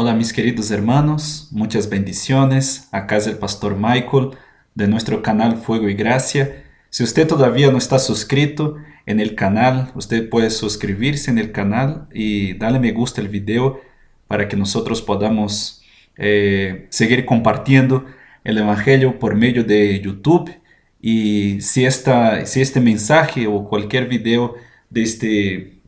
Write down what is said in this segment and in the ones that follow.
Hola mis queridos hermanos, muchas bendiciones. Acá es el pastor Michael de nuestro canal Fuego y Gracia. Si usted todavía no está suscrito en el canal, usted puede suscribirse en el canal y darle me gusta al video para que nosotros podamos seguir compartiendo el Evangelio por medio de YouTube. Y si este mensaje o cualquier video de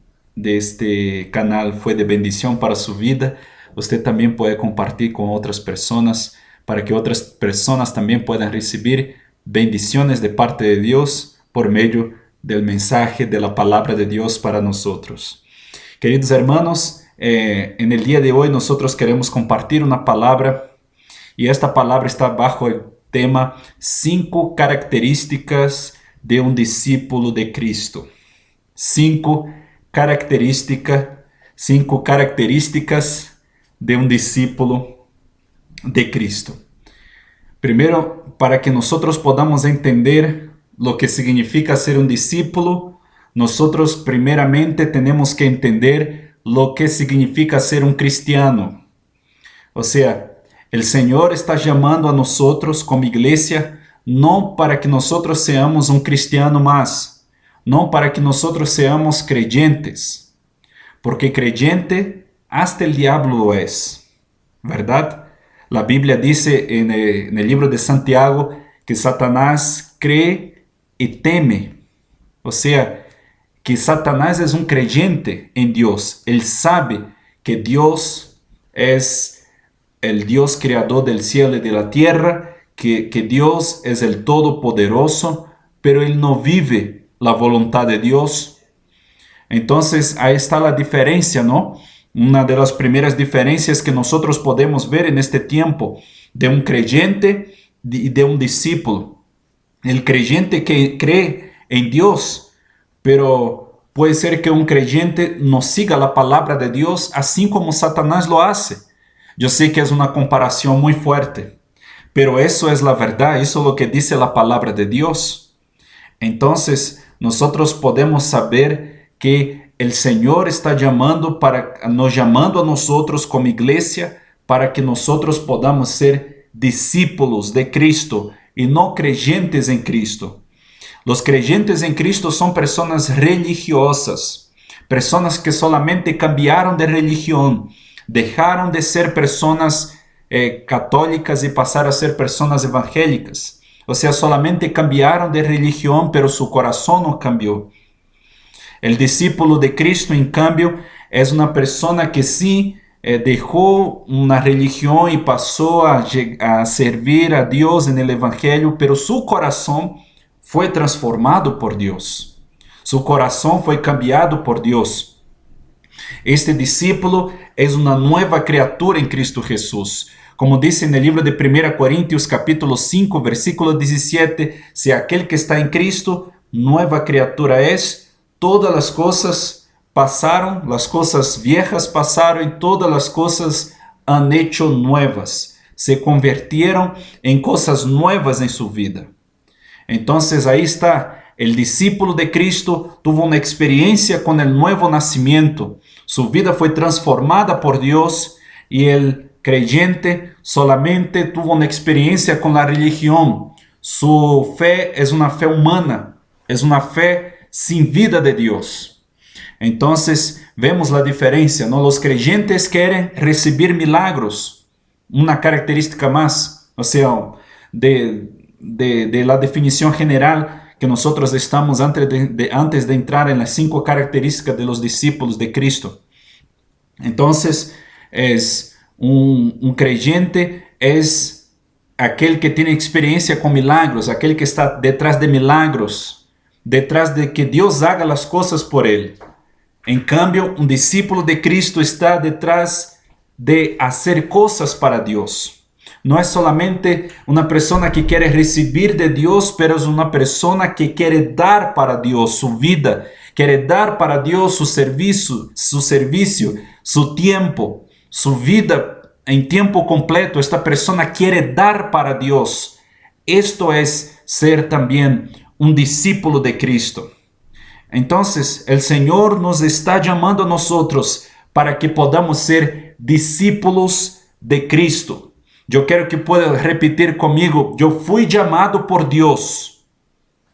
este canal fue de bendición para su vida, usted también puede compartir con otras personas para que otras personas también puedan recibir bendiciones de parte de Dios por medio del mensaje de la palabra de Dios para nosotros. Queridos hermanos, en el día de hoy nosotros queremos compartir una palabra y esta palabra está bajo el tema 5 características de un discípulo de Cristo. 5 características de un discípulo de Cristo. Primero, para que nosotros podamos entender lo que significa ser un discípulo, nosotros primeramente tenemos que entender lo que significa ser un cristiano. O sea, el Señor está llamando a nosotros como iglesia, no para que nosotros seamos un cristiano más, no para que nosotros seamos creyentes, porque creyente hasta el diablo lo es, ¿verdad? La Biblia dice en el libro de Santiago que Satanás cree y teme. O sea, que Satanás es un creyente en Dios. Él sabe que Dios es el Dios creador del cielo y de la tierra, que Dios es el Todopoderoso, pero él no vive la voluntad de Dios. Entonces, ahí está la diferencia, ¿no? Una de las primeras diferencias que nosotros podemos ver en este tiempo de un creyente y de un discípulo. El creyente que cree en Dios, pero puede ser que un creyente no siga la palabra de Dios así como Satanás lo hace. Yo sé que es una comparación muy fuerte, pero eso es la verdad, eso es lo que dice la palabra de Dios. Entonces, nosotros podemos saber que el Señor está nos llamando a nosotros como iglesia para que nosotros podamos ser discípulos de Cristo y no creyentes en Cristo. Los creyentes en Cristo son personas religiosas, personas que solamente cambiaron de religión, dejaron de ser personas católicas y pasaron a ser personas evangélicas. O sea, solamente cambiaron de religión, pero su corazón no cambió. El discípulo de Cristo, en cambio, es una persona que sí dejó una religión y pasó a servir a Dios en el Evangelio, pero su corazón fue transformado por Dios. Su corazón fue cambiado por Dios. Este discípulo es una nueva criatura en Cristo Jesús. Como dice en el libro de 1 Corintios capítulo 5, versículo 17, si aquel que está en Cristo, nueva criatura es, todas las cosas pasaron, las cosas viejas pasaron y todas las cosas han hecho nuevas. Se convirtieron en cosas nuevas en su vida. Entonces ahí está, el discípulo de Cristo tuvo una experiencia con el nuevo nacimiento. Su vida fue transformada por Dios y el creyente solamente tuvo una experiencia con la religión. Su fe es una fe humana, es una fe sin vida de Dios. Entonces vemos la diferencia, ¿no? Los creyentes quieren recibir milagros, una característica más, o sea, de la definición general que nosotros estamos antes de entrar en las 5 características de los discípulos de Cristo. Entonces, es un creyente es aquel que tiene experiencia con milagros, aquel que está detrás de milagros, detrás de que Dios haga las cosas por él. En cambio, un discípulo de Cristo está detrás de hacer cosas para Dios. No es solamente una persona que quiere recibir de Dios, pero es una persona que quiere dar para Dios su vida, quiere dar para Dios su servicio, su tiempo, su vida en tiempo completo. Esta persona quiere dar para Dios. Esto es ser también un discípulo de Cristo. Entonces, el Señor nos está llamando a nosotros para que podamos ser discípulos de Cristo. Eu quero que pueda repetir comigo: eu fui chamado por Deus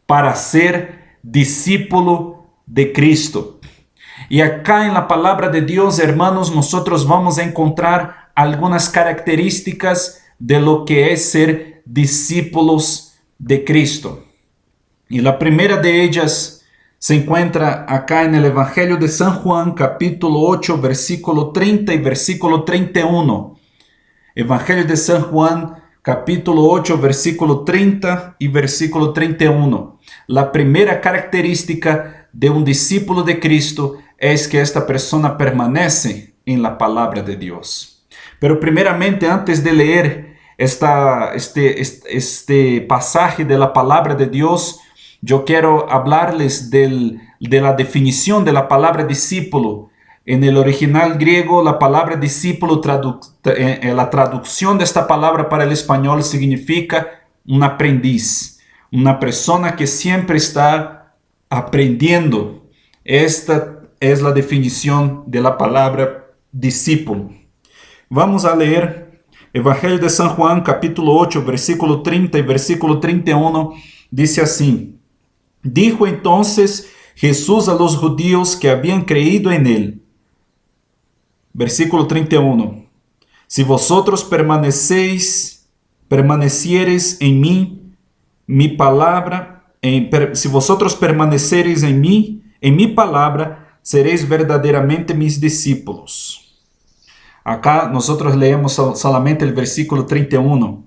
para ser discípulo de Cristo. E acá en la palabra de Dios, hermanos, nosotros vamos a encontrar algunas características de lo que es ser discípulos de Cristo. Y la primera de ellas se encuentra acá en el Evangelio de San Juan, capítulo 8, versículo 30 y versículo 31. Evangelio de San Juan, capítulo 8, versículo 30 y versículo 31. La primera característica de un discípulo de Cristo es que esta persona permanece en la palabra de Dios. Pero primeramente, antes de leer este pasaje de la palabra de Dios, yo quiero hablarles de la definición de la palabra discípulo. En el original griego, la palabra discípulo, la traducción de esta palabra para el español significa un aprendiz, una persona que siempre está aprendiendo. Esta es la definición de la palabra discípulo. Vamos a leer Evangelio de San Juan, capítulo 8, versículo 30 y versículo 31. Dice así: Dijo entonces Jesús a los judíos que habían creído en él. Versículo 31. Si vosotros permaneciereis en mí, si vosotros permanecereis en mi palabra, seréis verdaderamente mis discípulos. Acá nosotros leemos solamente el versículo 31.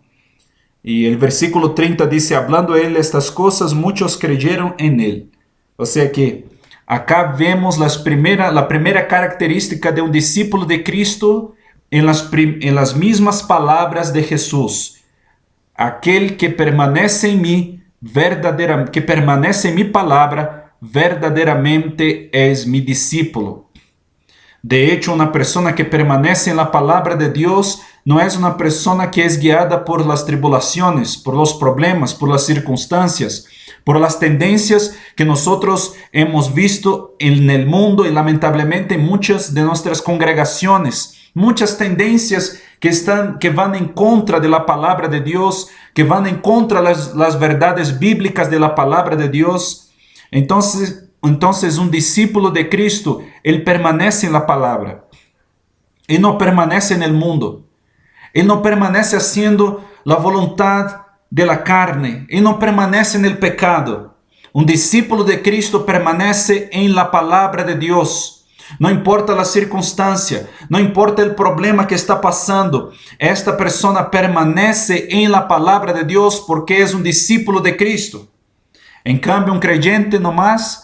Y el versículo 30 dice: hablando él estas cosas, muchos creyeron en él. O sea que acá vemos la primera característica de un discípulo de Cristo en las mismas palabras de Jesús. Aquel que permanece en mí, que permanece en mi palabra, verdaderamente es mi discípulo. De hecho, una persona que permanece en la palabra de Dios no es una persona que es guiada por las tribulaciones, por los problemas, por las circunstancias, por las tendencias que nosotros hemos visto en el mundo y lamentablemente en muchas de nuestras congregaciones. Muchas tendencias que van en contra de la palabra de Dios, que van en contra de las verdades bíblicas de la palabra de Dios. Entonces un discípulo de Cristo, él permanece en la palabra. Él no permanece en el mundo. Él no permanece haciendo la voluntad de la carne. Él no permanece en el pecado. Un discípulo de Cristo permanece en la palabra de Dios. No importa la circunstancia, no importa el problema que está pasando, esta persona permanece en la palabra de Dios porque es un discípulo de Cristo. En cambio, un creyente nomás,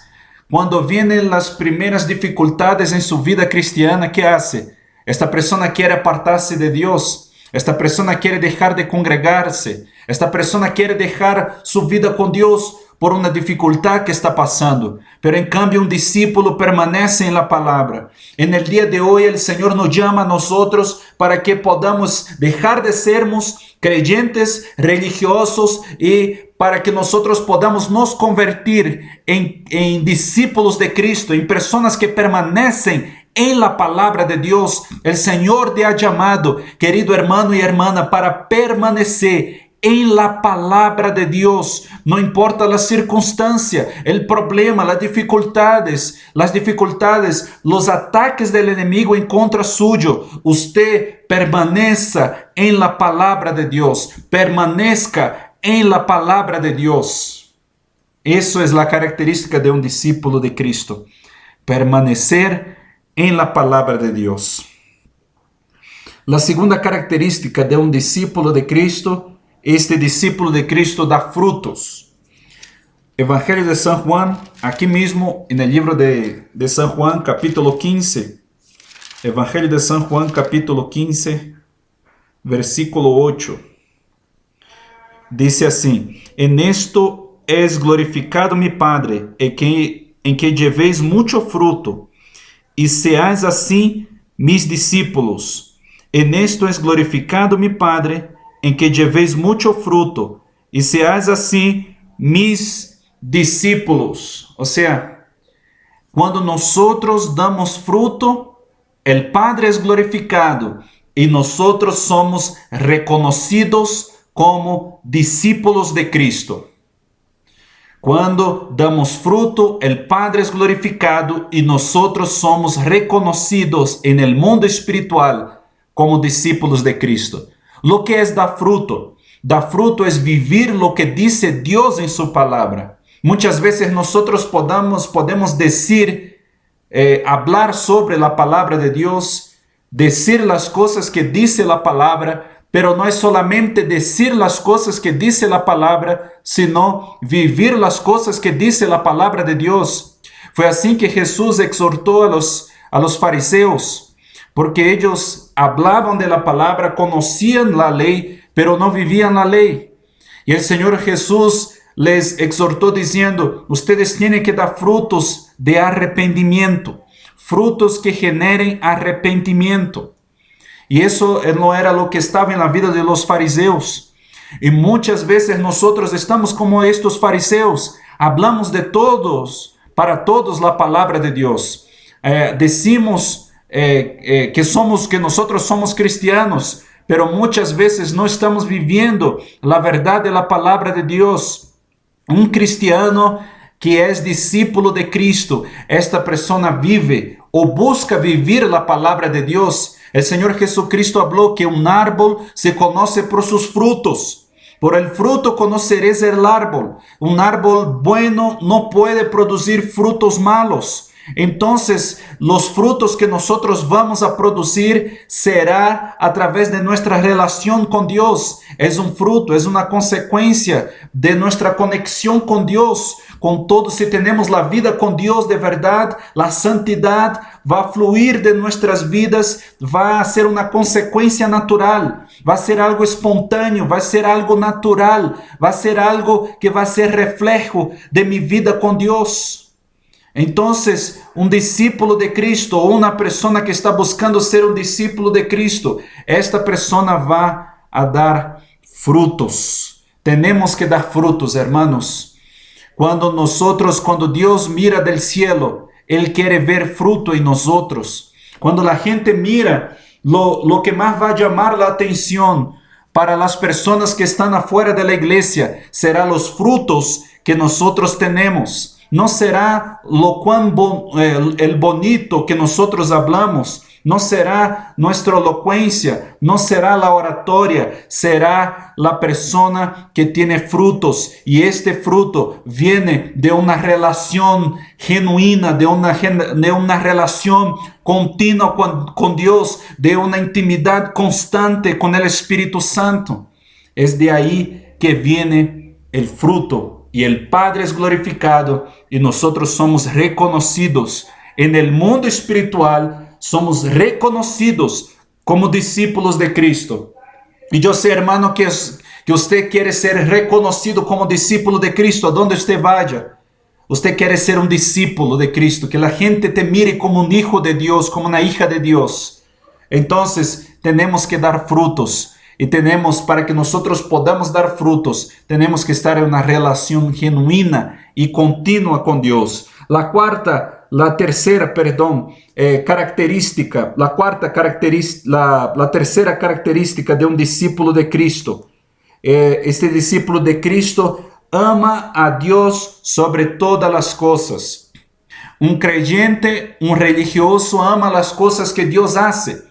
cuando vienen las primeras dificultades en su vida cristiana, ¿qué hace? Esta persona quiere apartarse de Dios. Esta persona quiere dejar de congregarse. Esta persona quiere dejar su vida con Dios por una dificultad que está pasando. Pero en cambio un discípulo permanece en la palabra. En el día de hoy el Señor nos llama a nosotros para que podamos dejar de sermos creyentes religiosos y para que nosotros podamos nos convertir en discípulos de Cristo, en personas que permanecen en la palabra de Dios. El Señor te ha llamado, querido hermano y hermana, para permanecer en la palabra de Dios. No importa la circunstancia, el problema, las dificultades, los ataques del enemigo en contra suyo. Usted permanezca en la palabra de Dios. Permanezca en la palabra de Dios. Eso es la característica de un discípulo de Cristo. Permanecer en la palabra de Dios. La segunda característica de un discípulo de Cristo, este discípulo de Cristo da frutos. Evangelio de San Juan, aquí mismo en el libro de San Juan, capítulo 15. Evangelio de San Juan, capítulo 15, versículo 8. Dice así: en esto es glorificado mi Padre, en que llevéis mucho fruto, y seáis así mis discípulos. En esto es glorificado mi Padre, en que llevéis mucho fruto, y seáis así mis discípulos. O sea, cuando nosotros damos fruto, el Padre es glorificado y nosotros somos reconocidos como discípulos de Cristo. Cuando damos fruto, el Padre es glorificado y nosotros somos reconocidos en el mundo espiritual como discípulos de Cristo. Lo que es dar fruto? Dar fruto es vivir lo que dice Dios en su palabra. Muchas veces nosotros podemos decir, hablar sobre la palabra de Dios, decir las cosas que dice la palabra, pero no es solamente decir las cosas que dice la palabra, sino vivir las cosas que dice la palabra de Dios. Fue así que Jesús exhortó a los fariseos, porque ellos hablaban de la palabra, conocían la ley, pero no vivían la ley. Y el Señor Jesús les exhortó diciendo, ustedes tienen que dar frutos de arrepentimiento, frutos que generen arrepentimiento. Y eso no era lo que estaba en la vida de los fariseos. Y muchas veces nosotros estamos como estos fariseos. Hablamos de todos, para todos la palabra de Dios. Decimos que nosotros somos cristianos, pero muchas veces no estamos viviendo la verdad de la palabra de Dios. Un cristiano que es discípulo de Cristo, esta persona vive o busca vivir la palabra de Dios. El Señor Jesucristo habló que un árbol se conoce por sus frutos. Por el fruto conoceréis el árbol. Un árbol bueno no puede producir frutos malos. Entonces, los frutos que nosotros vamos a producir será a través de nuestra relación con Dios. Es un fruto, es una consecuencia de nuestra conexión con Dios. Con todo, si tenemos la vida con Dios de verdad, la santidad va a fluir de nuestras vidas, va a ser una consecuencia natural, va a ser algo espontáneo, va a ser algo natural, va a ser algo que va a ser reflejo de mi vida con Dios. Entonces, un discípulo de Cristo o una persona que está buscando ser un discípulo de Cristo, esta persona va a dar frutos. Tenemos que dar frutos, hermanos. Cuando Dios mira del cielo, Él quiere ver fruto en nosotros. Cuando la gente mira, lo que más va a llamar la atención para las personas que están afuera de la iglesia será los frutos que nosotros tenemos. No será el bonito que nosotros hablamos, no será nuestra elocuencia, no será la oratoria, será la persona que tiene frutos. Y este fruto viene de una relación genuina, de una relación continua con Dios, de una intimidad constante con el Espíritu Santo. Es de ahí que viene el fruto. Y el Padre es glorificado y nosotros somos reconocidos. En el mundo espiritual somos reconocidos como discípulos de Cristo. Y yo sé, hermano, que usted quiere ser reconocido como discípulo de Cristo, a donde usted vaya. Usted quiere ser un discípulo de Cristo, que la gente te mire como un hijo de Dios, como una hija de Dios. Entonces, tenemos que dar frutos. Y para que nosotros podamos dar frutos, tenemos que estar en una relación genuina y continua con Dios. La tercera característica de un discípulo de Cristo. Este discípulo de Cristo ama a Dios sobre todas las cosas. Un creyente, un religioso ama las cosas que Dios hace.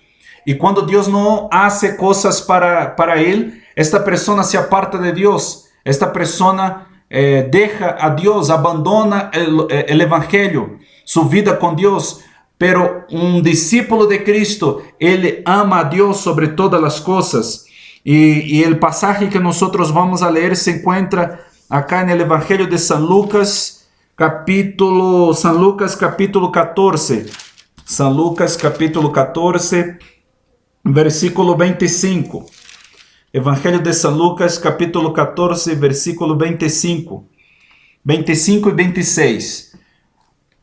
Y cuando Dios no hace cosas para él, esta persona se aparta de Dios. Esta persona deja a Dios, abandona el evangelio, su vida con Dios. Pero un discípulo de Cristo, él ama a Dios sobre todas las cosas. Y el pasaje que nosotros vamos a leer se encuentra acá en el Evangelio de San Lucas, capítulo 14. San Lucas, capítulo 14. Versículo 25. Evangelho de São Lucas, capítulo 14, versículo 25. 25 e 26.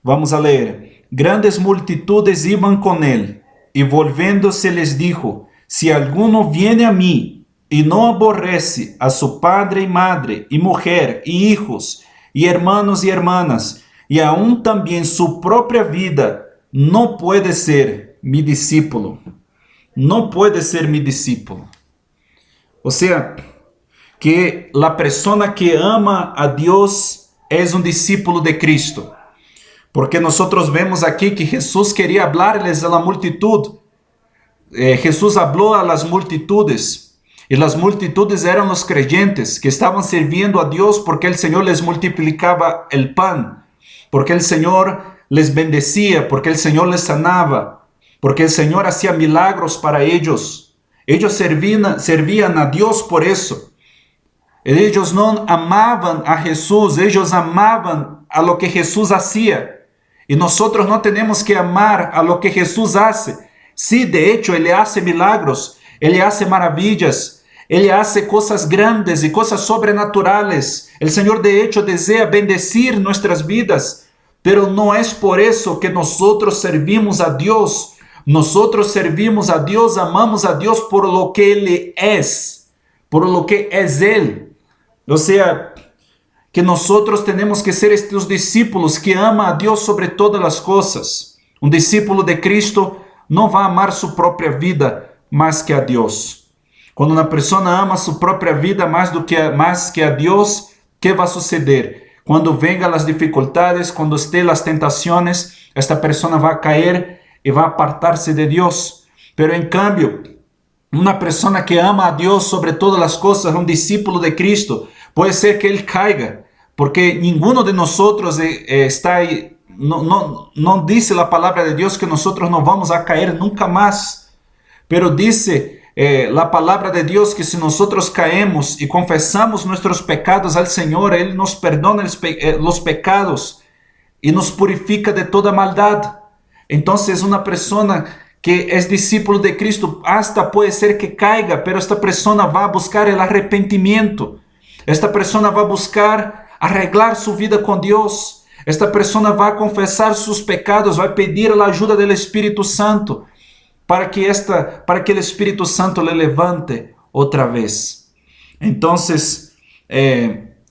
Vamos a ler. Grandes multitudes iban con él, y volviéndose les dijo, si alguno viene a mí, y no aborrece a su padre y madre, y mujer, y hijos, y hermanos y hermanas, y aún también su propia vida, no puede ser mi discípulo. No puede ser mi discípulo. O sea, que la persona que ama a Dios es un discípulo de Cristo. Porque nosotros vemos aquí que Jesús quería hablarles a la multitud. Jesús habló a las multitudes. Y las multitudes eran los creyentes que estaban sirviendo a Dios porque el Señor les multiplicaba el pan, porque el Señor les bendecía, porque el Señor les sanaba, porque el Señor hacía milagros para ellos. Ellos servían a Dios por eso. Ellos no amaban a Jesús, ellos amaban a lo que Jesús hacía. Y nosotros no tenemos que amar a lo que Jesús hace. Sí, de hecho, Él hace milagros, Él hace maravillas, Él hace cosas grandes y cosas sobrenaturales. El Señor de hecho desea bendecir nuestras vidas, pero no es por eso que nosotros servimos a Dios. Nosotros servimos a Dios, amamos a Dios por lo que Él es, por lo que es Él. O sea, que nosotros tenemos que ser estos discípulos que ama a Dios sobre todas las cosas. Un discípulo de Cristo no va a amar su propia vida más que a Dios. Cuando una persona ama su propia vida más que a Dios, ¿qué va a suceder? Cuando vengan las dificultades, cuando estén las tentaciones, esta persona va a caer y va a apartarse de Dios. Pero en cambio, una persona que ama a Dios sobre todas las cosas, un discípulo de Cristo, puede ser que él caiga, porque ninguno de nosotros está ahí. No dice la palabra de Dios que nosotros no vamos a caer nunca más, pero dice la palabra de Dios que si nosotros caemos y confesamos nuestros pecados al Señor, Él nos perdona los pecados y nos purifica de toda maldad. Entonces una persona que es discípulo de Cristo hasta puede ser que caiga, pero esta persona va a buscar el arrepentimiento. Esta persona va a buscar arreglar su vida con Dios. Esta persona va a confesar sus pecados, va a pedir la ayuda del Espíritu Santo para que el Espíritu Santo le levante otra vez. Entonces,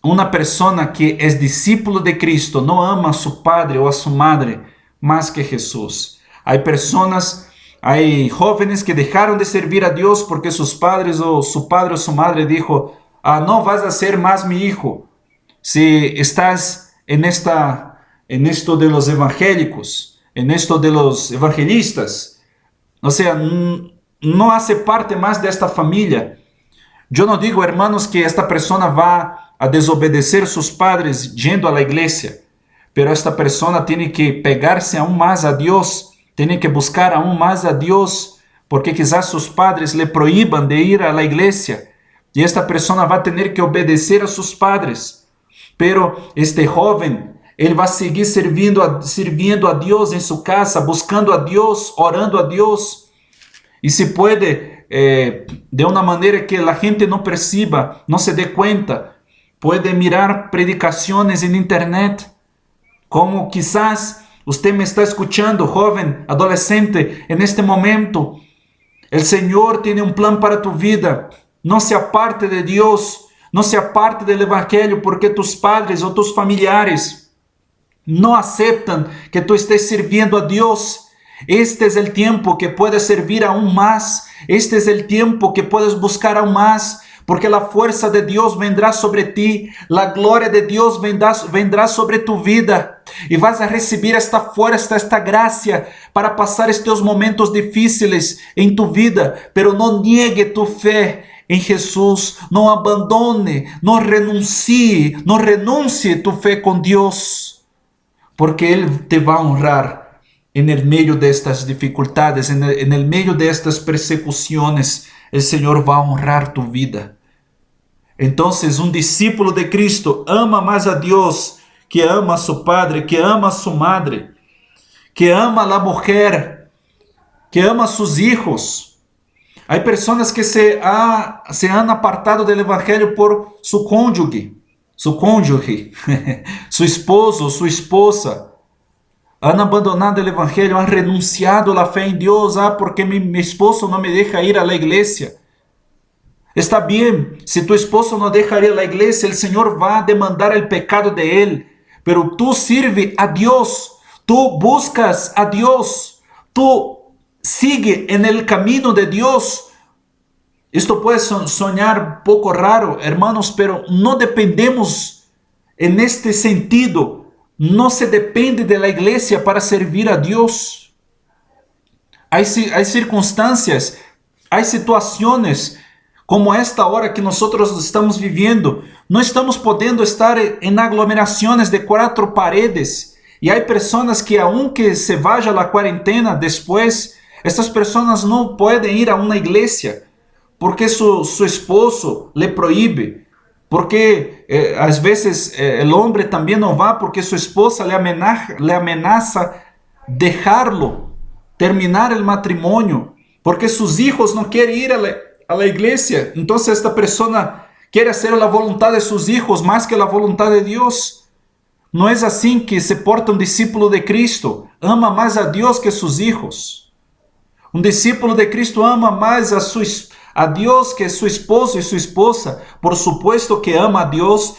una persona que es discípulo de Cristo no ama a su padre o a su madre más que Jesús. Hay jóvenes que dejaron de servir a Dios porque sus padres o su padre o su madre dijo: no vas a ser más mi hijo si estás en esto de los evangélicos, en esto de los evangelistas. O sea, no hace parte más de esta familia. Yo no digo, hermanos, que esta persona va a desobedecer a sus padres yendo a la iglesia, pero esta persona tiene que pegarse aún más a Dios, tiene que buscar aún más a Dios, porque quizás sus padres le prohíban de ir a la iglesia, y esta persona va a tener que obedecer a sus padres. Pero este joven, él va a seguir sirviendo a Dios en su casa, buscando a Dios, orando a Dios. Y si puede, de una manera que la gente no perciba, no se dé cuenta, puede mirar predicaciones en internet, como quizás usted me está escuchando, joven, adolescente, en este momento. El Señor tiene un plan para tu vida. No se aparte de Dios, no se aparte del Evangelio porque tus padres o tus familiares no aceptan que tú estés sirviendo a Dios. Este es el tiempo que puedes servir aún más. Este es el tiempo que puedes buscar aún más, porque la fuerza de Dios vendrá sobre ti, la gloria de Dios vendrá sobre tu vida, y vas a recibir esta fuerza, esta gracia para pasar estos momentos difíciles en tu vida. Pero no niegue tu fe en Jesús, no abandone, no renuncie tu fe con Dios, porque Él te va a honrar en el medio de estas dificultades, en el medio de estas persecuciones. El Señor va a honrar tu vida. Entonces, un discípulo de Cristo ama más a Dios que ama a su padre, que ama a su madre, que ama a la mujer, que ama a sus hijos. Hay personas que se han apartado del Evangelio por su cónyuge, su esposo, su esposa. Han abandonado el Evangelio, han renunciado a la fe en Dios, porque mi esposo no me deja ir a la iglesia. Está bien, si tu esposo no deja ir a la iglesia, el Señor va a demandar el pecado de él, pero tú sirve a Dios, tú buscas a Dios, tú sigue en el camino de Dios. Esto puede sonar un poco raro, hermanos, pero no dependemos en este sentido. No se depende de la iglesia para servir a Dios. Hay circunstancias, hay situaciones como esta hora que nosotros estamos viviendo. No estamos podendo estar en aglomeraciones de 4 paredes. Y hay personas que aunque se vaya la cuarentena después, estas personas no pueden ir a una iglesia porque su esposo le prohíbe. Porque às vezes el hombre también no va porque su esposa le amenaza dejarlo, terminar el matrimonio, porque sus hijos no quieren ir a la iglesia. Entonces esta persona quiere hacer la voluntad de sus hijos más que la voluntad de Dios. No es así que se porta un discípulo de Cristo. Ama más a Dios que sus hijos. Un discípulo de Cristo ama más a Dios que su esposo y su esposa. Por supuesto que ama a Dios,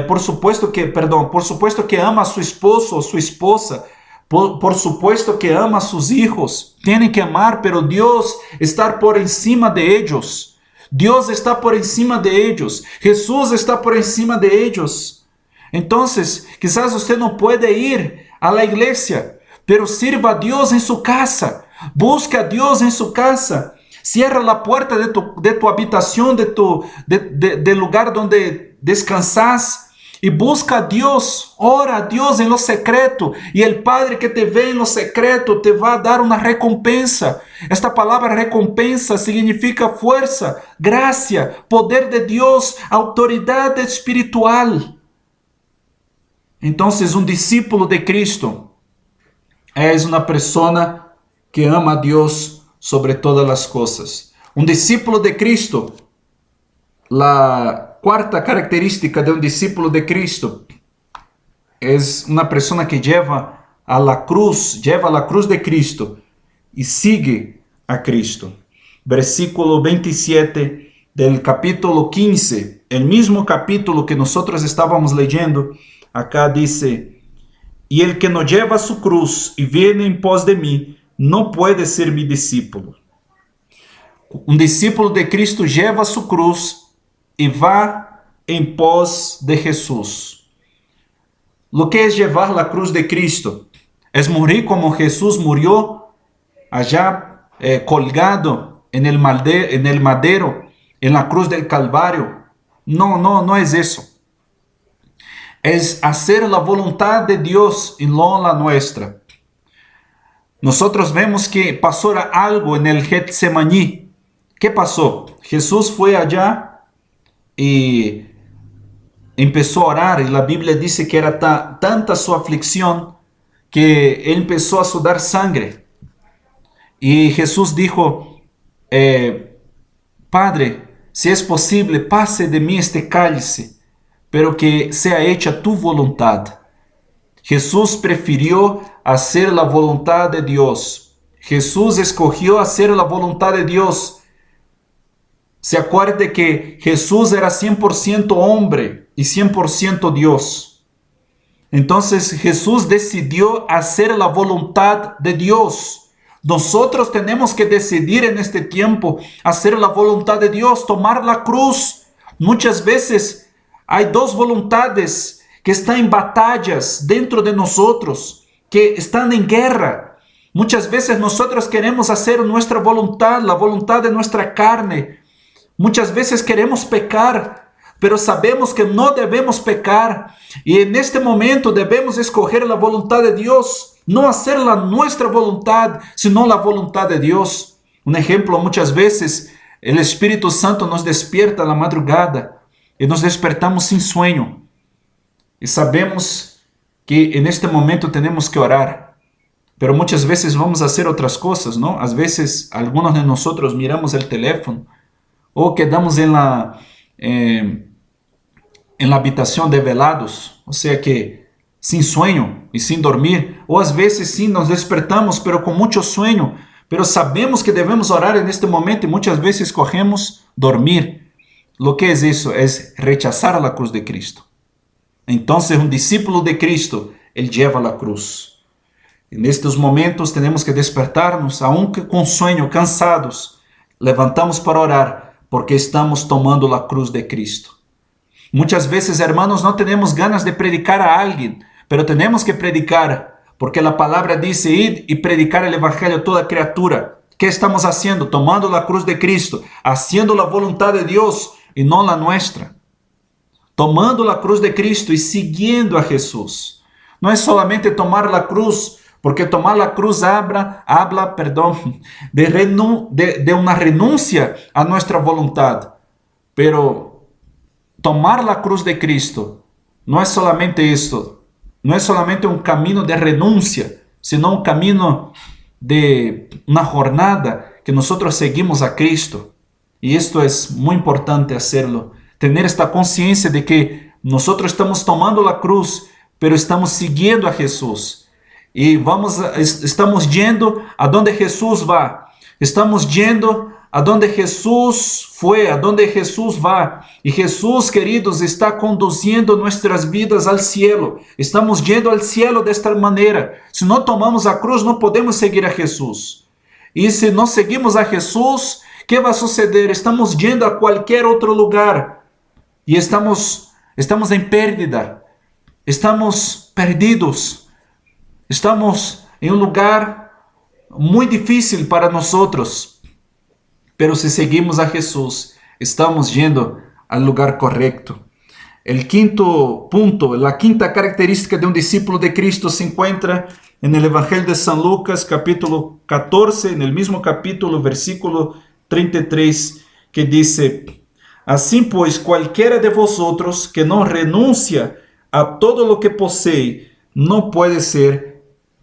por supuesto que ama a su esposo o su esposa. Por supuesto que ama a sus hijos. Tienen que amar, pero Dios está por encima de ellos. Dios está por encima de ellos. Jesús está por encima de ellos. Entonces, quizás usted no puede ir a la iglesia, pero sirva a Dios en su casa. Busca a Dios en su casa. Cierra la puerta de tu habitación, del lugar donde descansas y busca a Dios. Ora a Dios en lo secreto y el Padre que te ve en lo secreto te va a dar una recompensa. Esta palabra recompensa significa fuerza, gracia, poder de Dios, autoridad espiritual. Entonces, un discípulo de Cristo es una persona que ama a Dios sobre todas las cosas. Un discípulo de Cristo, la cuarta característica de un discípulo de Cristo es una persona que lleva la cruz de Cristo y sigue a Cristo. Versículo 27 del capítulo 15, el mismo capítulo que nosotros estábamos leyendo. Acá dice, y el que no lleva su cruz y viene en pos de mí, no puede ser mi discípulo. Un discípulo de Cristo lleva su cruz y va en pos de Jesús. Lo que es llevar la cruz de Cristo es morir como Jesús murió allá colgado en el madero, en la cruz del Calvario. No es eso. Es hacer la voluntad de Dios y no la nuestra. Nosotros vemos que pasó algo en el Getsemaní. ¿Qué pasó? Jesús fue allá y empezó a orar y la Biblia dice que era tanta su aflicción que él empezó a sudar sangre. Y Jesús dijo, Padre, si es posible, pase de mí este cálice, pero que sea hecha tu voluntad. Jesús prefirió hacer la voluntad de Dios. Jesús escogió hacer la voluntad de Dios. Se acuerde que Jesús era 100% hombre y 100% Dios. Entonces Jesús decidió hacer la voluntad de Dios. Nosotros tenemos que decidir en este tiempo hacer la voluntad de Dios, tomar la cruz. Muchas veces hay 2 voluntades que están en batallas dentro de nosotros, que están en guerra. Muchas veces nosotros queremos hacer nuestra voluntad, la voluntad de nuestra carne. Muchas veces queremos pecar, pero sabemos que no debemos pecar. Y en este momento debemos escoger la voluntad de Dios, no hacer nuestra voluntad, sino la voluntad de Dios. Un ejemplo, muchas veces el Espíritu Santo nos despierta a la madrugada y nos despertamos sin sueño. Y sabemos que en este momento tenemos que orar. Pero muchas veces vamos a hacer otras cosas, ¿no? A veces algunos de nosotros miramos el teléfono o quedamos en la habitación de velados. O sea que sin sueño y sin dormir. O a veces sí nos despertamos, pero con mucho sueño. Pero sabemos que debemos orar en este momento y muchas veces escogemos dormir. Lo que es eso es rechazar la cruz de Cristo. Entonces un discípulo de Cristo, él lleva la cruz. En estos momentos tenemos que despertarnos, aunque con sueño, cansados. Levantamos para orar porque estamos tomando la cruz de Cristo. Muchas veces, hermanos, no tenemos ganas de predicar a alguien, pero tenemos que predicar porque la palabra dice: id y predicar el evangelio a toda criatura. ¿Qué estamos haciendo? Tomando la cruz de Cristo, haciendo la voluntad de Dios y no la nuestra. Tomando la cruz de Cristo y siguiendo a Jesús. No es solamente tomar la cruz, porque tomar la cruz habla de una renuncia a nuestra voluntad. Pero tomar la cruz de Cristo no es solamente esto, no es solamente un camino de renuncia, sino un camino de una jornada que nosotros seguimos a Cristo. Y esto es muy importante hacerlo, tener esta conciencia de que nosotros estamos tomando la cruz, pero estamos siguiendo a Jesús. Y estamos yendo a donde Jesús va. Estamos yendo a donde Jesús fue, a donde Jesús va. Y Jesús, queridos, está conduciendo nuestras vidas al cielo. Estamos yendo al cielo de esta manera. Si no tomamos a cruz, no podemos seguir a Jesús. Y si no seguimos a Jesús, ¿qué va a suceder? Estamos yendo a cualquier otro lugar. Y estamos en pérdida. Estamos perdidos. Estamos en un lugar muy difícil para nosotros. Pero si seguimos a Jesús, estamos yendo al lugar correcto. El quinto punto, la quinta característica de un discípulo de Cristo se encuentra en el Evangelio de San Lucas, capítulo 14, en el mismo capítulo, versículo 33, que dice: así pues, cualquiera de vosotros que no renuncia a todo lo que posee, no puede ser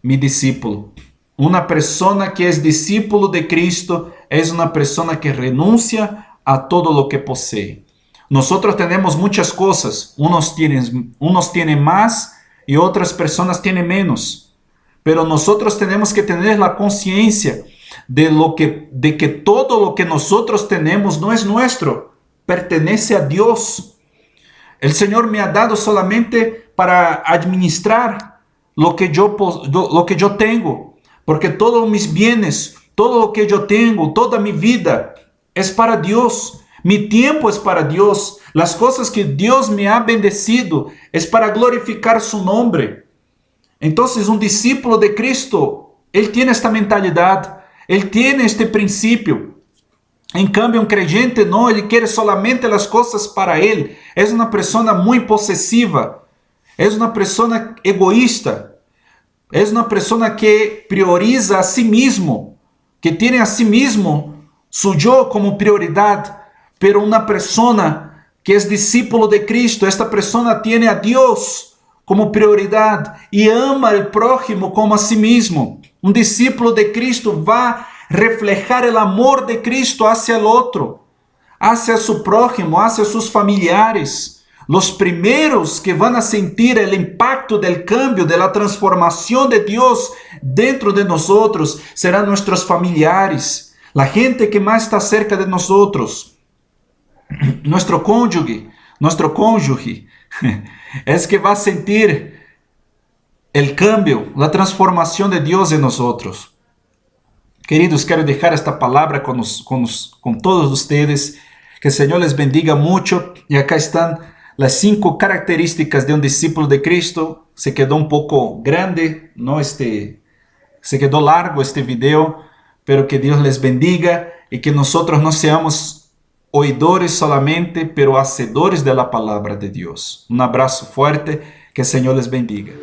mi discípulo. Una persona que es discípulo de Cristo es una persona que renuncia a todo lo que posee. Nosotros tenemos muchas cosas, unos tienen más y otras personas tienen menos. Pero nosotros tenemos que tener la conciencia de que todo lo que nosotros tenemos no es nuestro, pertenece a Dios. El Señor me ha dado solamente para administrar lo que yo tengo, porque todos mis bienes, todo lo que yo tengo, toda mi vida es para Dios. Mi tiempo es para Dios. Las cosas que Dios me ha bendecido es para glorificar su nombre. Entonces, un discípulo de Cristo, él tiene esta mentalidad, él tiene este principio. En cambio, un creyente no, ele quiere solamente las cosas para él. Es una persona muy posesiva, es una persona egoísta, es una persona que prioriza a sí mismo, que tiene a sí mismo su yo como prioridad. Pero una persona que es discípulo de Cristo, esta persona tiene a Dios como prioridad y ama al prójimo como a sí mismo. Un discípulo de Cristo va a reflejar el amor de Cristo hacia el otro, hacia su prójimo, hacia sus familiares. Los primeros que van a sentir el impacto del cambio, de la transformación de Dios dentro de nosotros, serán nuestros familiares, la gente que más está cerca de nosotros. Nuestro cónyuge es que va a sentir el cambio, la transformación de Dios en nosotros. Queridos, quiero dejar esta palabra con todos ustedes. Que el Señor les bendiga mucho. Y acá están las 5 características de un discípulo de Cristo. Se quedó un poco grande, ¿no? Se quedó largo este video, pero que Dios les bendiga y que nosotros no seamos oidores solamente, pero hacedores de la palabra de Dios. Un abrazo fuerte, que el Señor les bendiga.